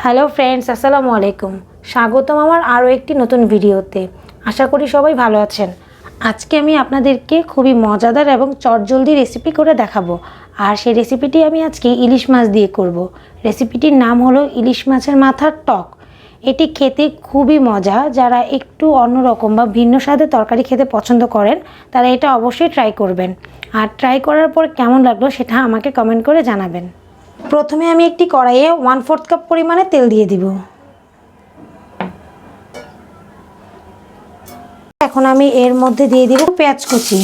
Hello friends, আসসালামু আলাইকুম। স্বাগতম আমার আরও একটি নতুন ভিডিওতে। আশা করি সবাই ভালো আছেন। আজকে আমি আপনাদেরকে খুবই মজাদার এবং চটজলদি রেসিপি করে দেখাবো। আর সেই রেসিপিটি আমি আজকে ইলিশ মাছ দিয়ে করব। রেসিপিটির নাম হলো ইলিশ মাছের মাথার টক। এটি খেতে খুবই মজা। যারা একটু অন্যরকম বা ভিন্ন স্বাদের তরকারি খেতে পছন্দ করেন তারা এটা অবশ্যই ট্রাই করবেন। আর ট্রাই করার পর কেমন লাগলো সেটা আমাকে কমেন্ট করে জানাবেন। প্রথমে আমি একটি কড়াইয়ে 1/4 কাপ পরিমাণে তেল দিয়ে দিব। এখন আমি এর মধ্যে দিয়ে দিব পেঁয়াজ কুচি।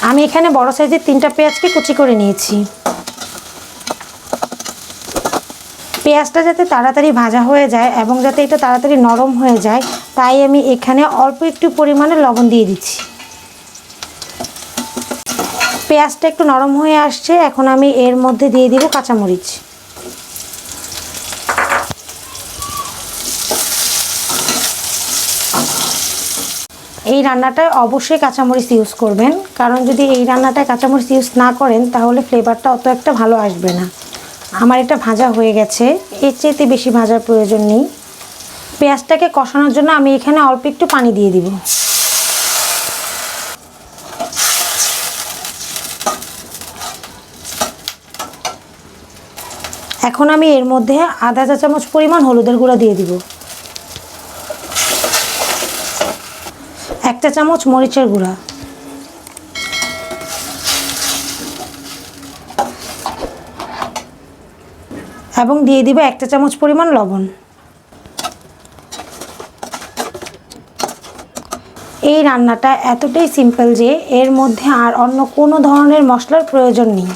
আমি এখানে বড় সাইজের 3টা পেঁয়াজকে কুচি করে নিয়েছি। পেঁয়াজটা যাতে তাড়াতাড়ি ভাজা হয়ে যায় এবং যাতে এটা তাড়াতাড়ি নরম হয়ে যায় তাই আমি এখানে অল্প একটু পরিমাণে লবণ দিয়ে দিচ্ছি। পেঁয়াজটা একটু নরম হয়ে আসছে, এখন আমি এর মধ্যে দিয়ে দিব কাঁচামরিচ। এই রান্নাটায় অবশ্যই কাঁচামরিচ ইউজ করবেন, কারণ যদি এই রান্নাটায় কাঁচামরিচ ইউজ না করেন তাহলে ফ্লেভারটা অত একটা ভালো আসবে না। আমার এটা ভাজা হয়ে গেছে, এর চাইতে বেশি ভাজার প্রয়োজন নেই। পেঁয়াজটাকে কষানোর জন্য আমি এখানে অল্প একটু পানি দিয়ে দিব। এখন আমি এর মধ্যে আধা চা চামচ পরিমাণ হলুদের গুঁড়া দিয়ে দিব, 1 চা চামচ মরিচের গুঁড়া, এবং দিয়ে দিব 1 চা চামচ পরিমাণ লবণ। এই রান্নাটা এতটাই সিম্পল যে এর মধ্যে আর অন্য কোনো ধরনের মশলার প্রয়োজন নেই।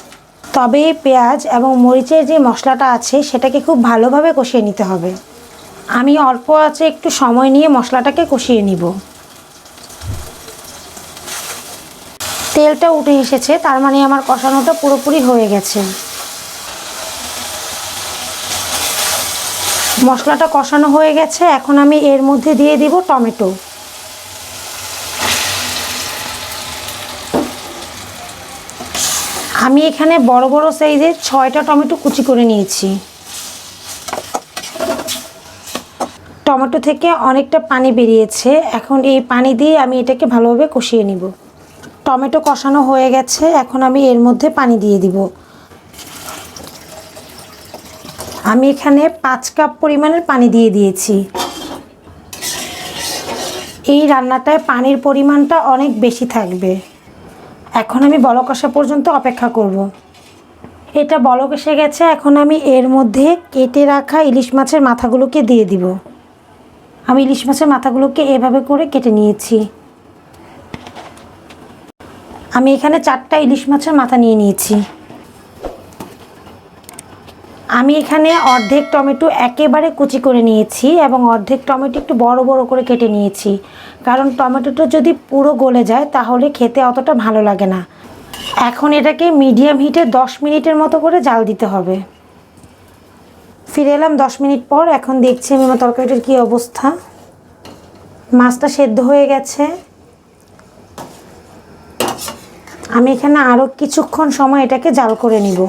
তবে পেঁয়াজ এবং মরিচের যে মশলাটা আছে সেটাকে খুব ভালোভাবে কষিয়ে নিতে হবে। আমি অল্প আঁচে একটু সময় নিয়ে মশলাটাকে কষিয়ে নিব। তেলটা উঠে এসেছে, তার মানে আমার কষানোটা পুরোপুরি হয়ে গেছে। মশলাটা কষানো হয়ে গেছে, এখন আমি এর মধ্যে দিয়ে দিব টমেটো। আমি এখানে বড় বড় সাইজের 6টা টমেটো কুচি করে নিয়েছি। টমেটো থেকে অনেকটা পানি বেরিয়েছে, এখন এই পানি দিয়ে আমি এটাকে ভালোভাবে কষিয়ে নিব। টমেটো কষানো হয়ে গেছে, এখন আমি এর মধ্যে পানি দিয়ে দিব। আমি এখানে 5 কাপ পরিমাণের পানি দিয়ে দিয়েছি। এই রান্নাটায় পানির পরিমাণটা অনেক বেশি থাকবে। এখন আমি বলক আসা পর্যন্ত অপেক্ষা করব। এটা বলক এসে গেছে, এখন আমি এর মধ্যে কেটে রাখা ইলিশ মাছের মাথাগুলোকে দিয়ে দিব। আমি ইলিশ মাছের মাথাগুলোকে এভাবে করে কেটে নিয়েছি। আমি এখানে 4টা ইলিশ মাছের মাথা নিয়ে নিয়েছি। আমি এখানে অর্ধেক টমেটো একেবারে কুচি করে নিয়েছি এবং অর্ধেক টমেটো একটু বড় বড় করে কেটে নিয়েছি, কারণ টমেটোটা যদি পুরো গলে যায় তাহলে খেতে অতটা ভালো লাগে না। এখন এটাকে মিডিয়াম হিটে 10 মিনিটের মতো করে জাল দিতে হবে। ফিরে এলাম 10 মিনিট পর। এখন দেখছি আমি আমার তরকারিটার কী অবস্থা। মাছটা সেদ্ধ হয়ে গেছে। আমি এখানে আরও কিছুক্ষণ সময় এটাকে জাল করে নিব।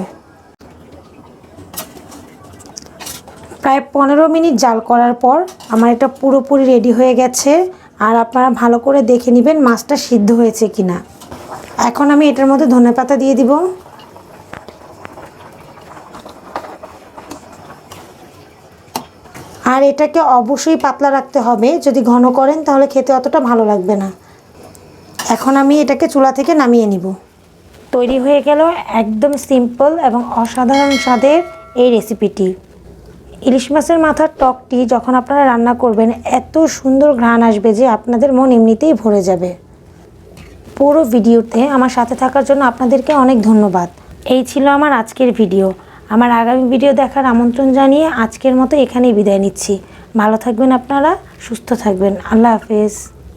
প্রায় 15 মিনিট জাল করার পর আমার এটা পুরোপুরি রেডি হয়ে গেছে। আর আপনারা ভালো করে দেখে নেবেন মাছটা সিদ্ধ হয়েছে কিনা। এখন আমি এটার মধ্যে ধনেপাতা দিয়ে দিব। আর এটাকে অবশ্যই পাতলা রাখতে হবে, যদি ঘন করেন তাহলে খেতে অতটা ভালো লাগবে না। এখন আমি এটাকে চুলা থেকে নামিয়ে নিব। তৈরি হয়ে গেল একদম সিম্পল এবং অসাধারণ স্বাদের এই রেসিপিটি। ইলিশ মাছের মাথার টকটি যখন আপনারা রান্না করবেন এত সুন্দর ঘ্রাণ আসবে যে আপনাদের মন এমনিতেই ভরে যাবে। পুরো ভিডিওতে আমার সাথে থাকার জন্য আপনাদেরকে অনেক ধন্যবাদ। এই ছিল আমার আজকের ভিডিও। আমার আগামী ভিডিও দেখার আমন্ত্রণ জানিয়ে আজকের মতো এখানেই বিদায় নিচ্ছি। ভালো থাকবেন আপনারা, সুস্থ থাকবেন। আল্লাহ হাফেজ।